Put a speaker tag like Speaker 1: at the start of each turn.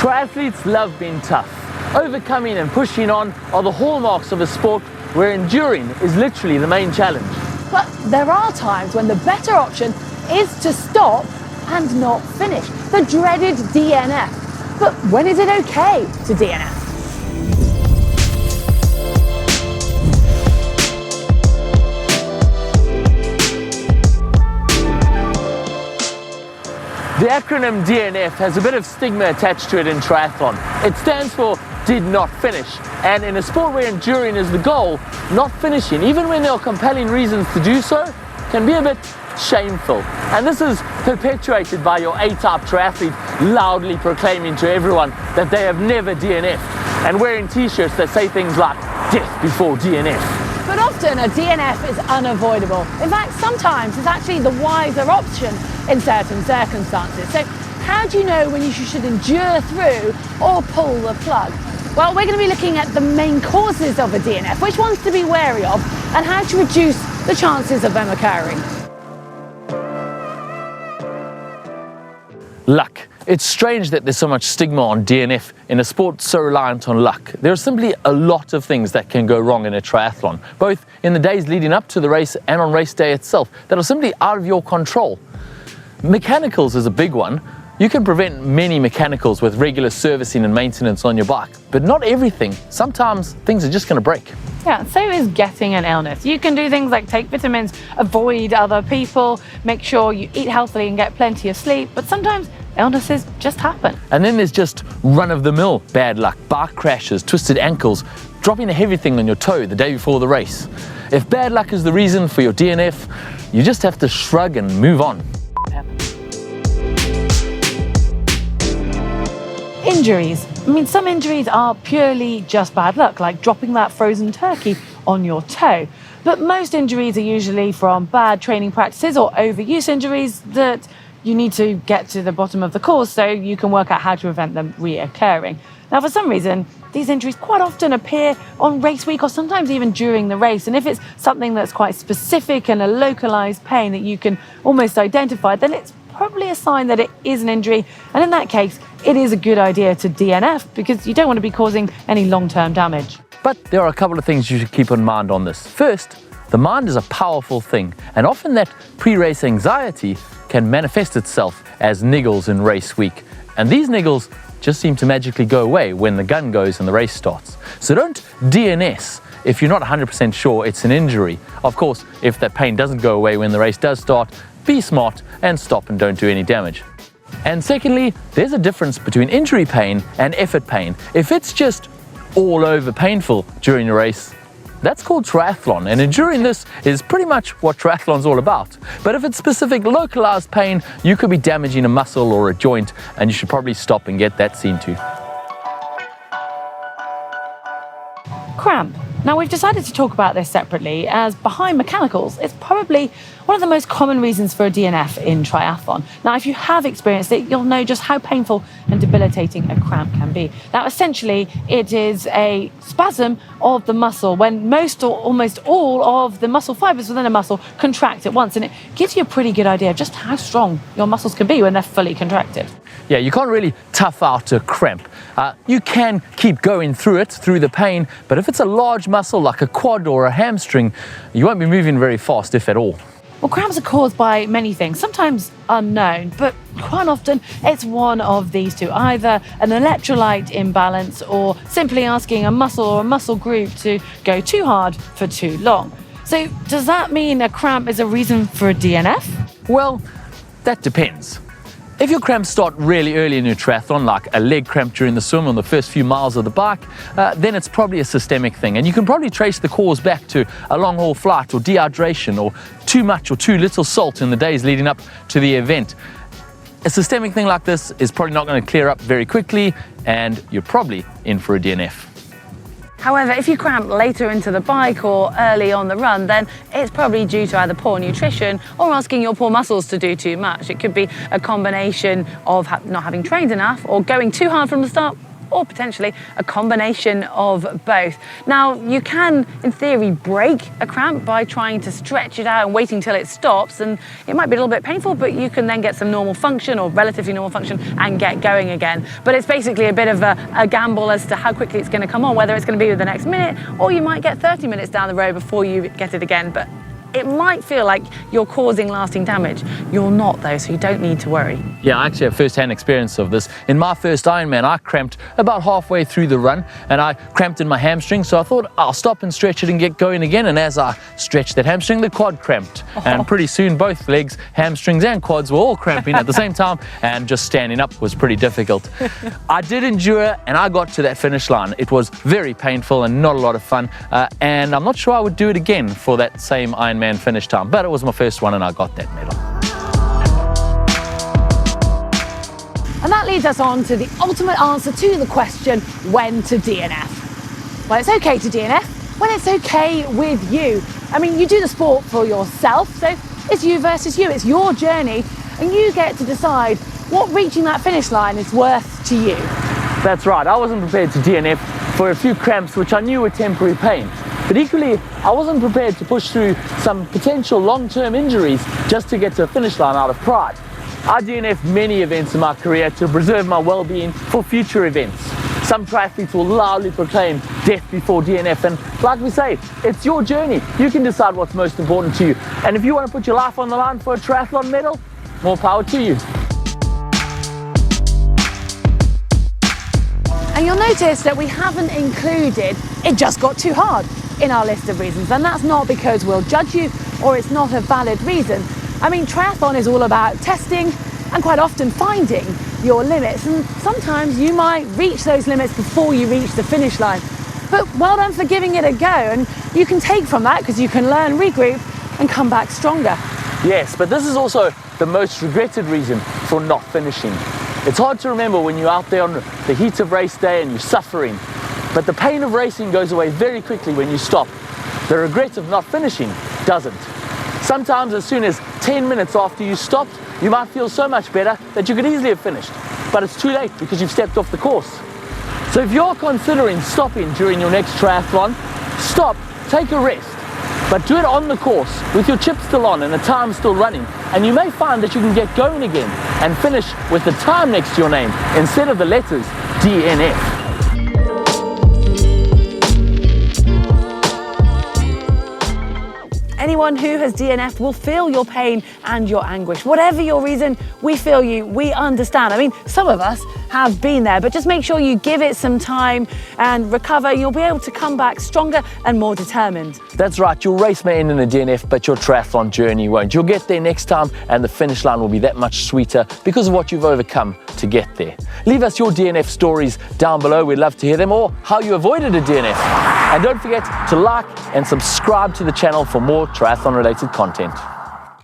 Speaker 1: Triathletes love being tough. Overcoming and pushing on are the hallmarks of a sport where enduring is literally the main challenge.
Speaker 2: But there are times when the better option is to stop and not finish, the dreaded DNF. But when is it okay to DNF?
Speaker 1: The acronym DNF has a bit of stigma attached to it in triathlon. It stands for did not finish, and in a sport where enduring is the goal, not finishing, even when there are compelling reasons to do so, can be a bit shameful. And this is perpetuated by your A-type triathlete loudly proclaiming to everyone that they have never DNF'd and wearing t-shirts that say things like death before DNF.
Speaker 2: But often a DNF is unavoidable. In fact, sometimes it's actually the wiser option in certain circumstances. So how do you know when you should endure through or pull the plug? Well, we're going to be looking at the main causes of a DNF, which ones to be wary of, and how to reduce the chances of them occurring.
Speaker 1: Luck. It's strange that there's so much stigma on DNF in a sport so reliant on luck. There are simply a lot of things that can go wrong in a triathlon, both in the days leading up to the race and on race day itself, that are simply out of your control. Mechanicals is a big one. You can prevent many mechanicals with regular servicing and maintenance on your bike, but not everything. Sometimes things are just going to break.
Speaker 3: Yeah, so is getting an illness. You can do things like take vitamins, avoid other people, make sure you eat healthily and get plenty of sleep, but sometimes illnesses just happen.
Speaker 1: And then there's just run-of-the-mill bad luck, bike crashes, twisted ankles, dropping a heavy thing on your toe the day before the race. If bad luck is the reason for your DNF, you just have to shrug and move on.
Speaker 3: Injuries. I mean, some injuries are purely just bad luck, like dropping that frozen turkey on your toe. But most injuries are usually from bad training practices or overuse injuries that you need to get to the bottom of the cause so you can work out how to prevent them reoccurring. Now, for some reason, these injuries quite often appear on race week or sometimes even during the race. And if it's something that's quite specific and a localized pain that you can almost identify, then it's probably a sign that it is an injury. And in that case, it is a good idea to DNF because you don't want to be causing any long-term damage.
Speaker 1: But there are a couple of things you should keep in mind on this. First, the mind is a powerful thing, and often that pre-race anxiety can manifest itself as niggles in race week. And these niggles just seem to magically go away when the gun goes and the race starts. So don't DNS if you're not 100% sure it's an injury. Of course, if that pain doesn't go away when the race does start, be smart and stop and don't do any damage. And secondly, there's a difference between injury pain and effort pain. If it's just all over painful during a race, that's called triathlon, and enduring this is pretty much what triathlon's all about. But if it's specific localized pain, you could be damaging a muscle or a joint, and you should probably stop and get that seen to.
Speaker 3: Cramp. Now, we've decided to talk about this separately as behind mechanicals, it's probably one of the most common reasons for a DNF in triathlon. Now, if you have experienced it, you'll know just how painful and debilitating a cramp can be. Now, essentially, it is a spasm of the muscle when most or almost all of the muscle fibers within a muscle contract at once, and it gives you a pretty good idea of just how strong your muscles can be when they're fully contracted.
Speaker 1: Yeah, you can't really tough out a cramp. You can keep going through it, through the pain, but if it's a large muscle like a quad or a hamstring, you won't be moving very fast, if at all.
Speaker 3: Well, cramps are caused by many things, sometimes unknown, but quite often it's one of these two, either an electrolyte imbalance or simply asking a muscle or a muscle group to go too hard for too long. So does that mean a cramp is a reason for a DNF?
Speaker 1: Well, that depends. If your cramps start really early in your triathlon, like a leg cramp during the swim on the first few miles of the bike, then it's probably a systemic thing. And you can probably trace the cause back to a long haul flight or dehydration or too much or too little salt in the days leading up to the event. A systemic thing like this is probably not going to clear up very quickly, and you're probably in for a DNF.
Speaker 2: However, if you cramp later into the bike or early on the run, then it's probably due to either poor nutrition or asking your poor muscles to do too much. It could be a combination of not having trained enough or going too hard from the start, or potentially a combination of both. Now, you can, in theory, break a cramp by trying to stretch it out and waiting till it stops, and it might be a little bit painful, but you can then get some normal function or relatively normal function and get going again. But it's basically a bit of a gamble as to how quickly it's going to come on, whether it's going to be the next minute, or you might get 30 minutes down the road before you get it again. But it might feel like you're causing lasting damage. You're not though, so you don't need to worry.
Speaker 1: Yeah, I actually have first-hand experience of this. In my first Ironman, I cramped about halfway through the run, and I cramped in my hamstring, so I thought I'll stop and stretch it and get going again. And as I stretched that hamstring, the quad cramped. And pretty soon both legs, hamstrings and quads were all cramping at the same time, and just standing up was pretty difficult. I did endure, and I got to that finish line. It was very painful and not a lot of fun, and I'm not sure I would do it again for that same Ironman finish time, but it was my first one and I got that medal.
Speaker 2: And that leads us on to the ultimate answer to the question, when to DNF. Well, it's okay to DNF when it's okay with you. I mean, you do the sport for yourself, so it's you versus you, it's your journey, and you get to decide what reaching that finish line is worth to you.
Speaker 1: That's right, I wasn't prepared to DNF for a few cramps which I knew were temporary pain. But equally, I wasn't prepared to push through some potential long-term injuries just to get to a finish line out of pride. I DNF'd many events in my career to preserve my well-being for future events. Some triathletes will loudly proclaim death before DNF, and like we say, it's your journey. You can decide what's most important to you. And if you want to put your life on the line for a triathlon medal, more power to you.
Speaker 2: And you'll notice that we haven't included "it just got too hard" in our list of reasons, and that's not because we'll judge you or it's not a valid reason. I mean, triathlon is all about testing and quite often finding your limits, and sometimes you might reach those limits before you reach the finish line. But well done for giving it a go, and you can take from that because you can learn, regroup and come back stronger.
Speaker 1: Yes, but this is also the most regretted reason for not finishing. It's hard to remember when you're out there on the heat of race day and you're suffering, but the pain of racing goes away very quickly when you stop. The regret of not finishing doesn't. Sometimes as soon as 10 minutes after you stopped, you might feel so much better that you could easily have finished, but it's too late because you've stepped off the course. So if you're considering stopping during your next triathlon, stop, take a rest, but do it on the course with your chip still on and the time still running, and you may find that you can get going again and finish with the time next to your name instead of the letters DNF.
Speaker 2: Anyone who has DNF'd will feel your pain and your anguish. Whatever your reason, we feel you, we understand. I mean, some of us have been there, but just make sure you give it some time and recover. You'll be able to come back stronger and more determined.
Speaker 1: That's right, your race may end in a DNF, but your triathlon journey won't. You'll get there next time and the finish line will be that much sweeter because of what you've overcome to get there. Leave us your DNF stories down below. We'd love to hear them, or how you avoided a DNF. And don't forget to like and subscribe to the channel for more triathlon related content.